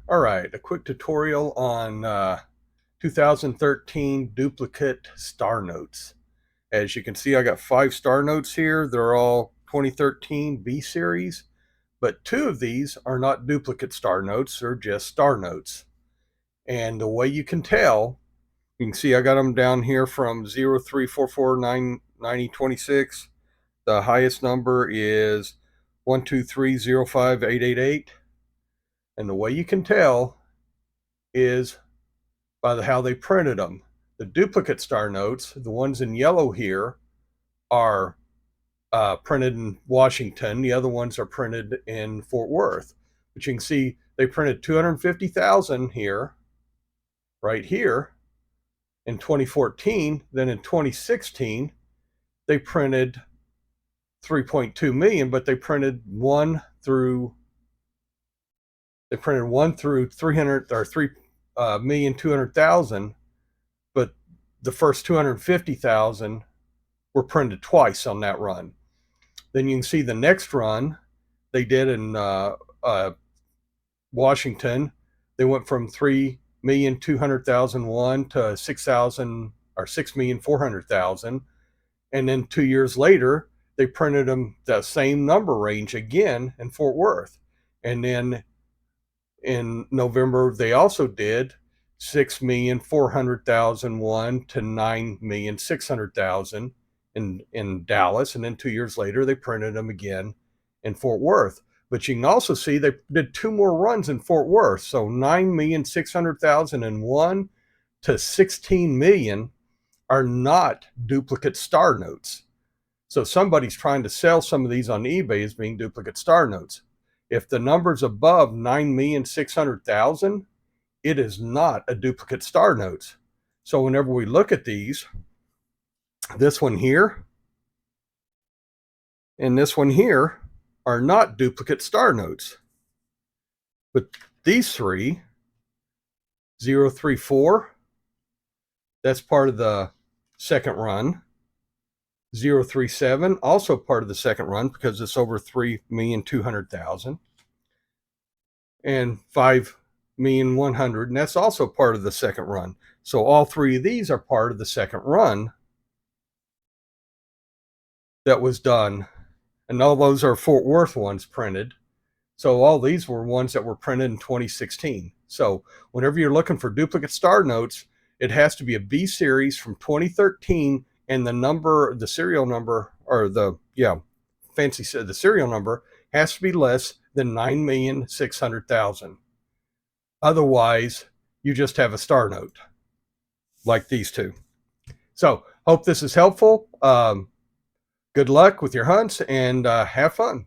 All right, a quick tutorial on 2013 duplicate star notes. As you can see, I got 5 star notes here. They're all 2013 B series, but 2 of these are not duplicate star notes. They're just star notes. And the way you can tell, you can see I got them down here from 034499026. The highest number is 123058888. And the way you can tell is by how they printed them. The duplicate star notes, the ones in yellow here, are printed in Washington. The other ones are printed in Fort Worth. But you can see they printed 250,000 here, right here, in 2014. Then in 2016, they printed 3.2 million, but they printed 1 through 300 or 3,200,000, but the first 250,000 were printed twice on that run. Then you can see the next run they did in Washington. They went from 3,200,001 to 6,000 or 6,400,000, and then 2 years later they printed them the same number range again in Fort Worth. And then in November they also did 6,400,001 to 9,600,000 in Dallas, and then 2 years later they printed them again in Fort Worth. But you can also see they did 2 more runs in Fort Worth, so 9,600,001 to 16 million are not duplicate star notes. So somebody's trying to sell some of these on eBay as being duplicate star notes. If the number's above 9,600,000, it is not a duplicate star notes. So whenever we look at these, this one here and this one here are not duplicate star notes. But these three, 034, that's part of the second run. 037, also part of the second run because it's over 3,200,000. And 5,100,000, and that's also part of the second run. So all 3 of these are part of the second run that was done. And all those are Fort Worth ones printed. So all these were ones that were printed in 2016. So whenever you're looking for duplicate star notes, it has to be a B series from 2013, and the serial number, or the serial number has to be less than 9,600,000. Otherwise, you just have a star note like these 2. So hope this is helpful. Good luck with your hunts, and have fun.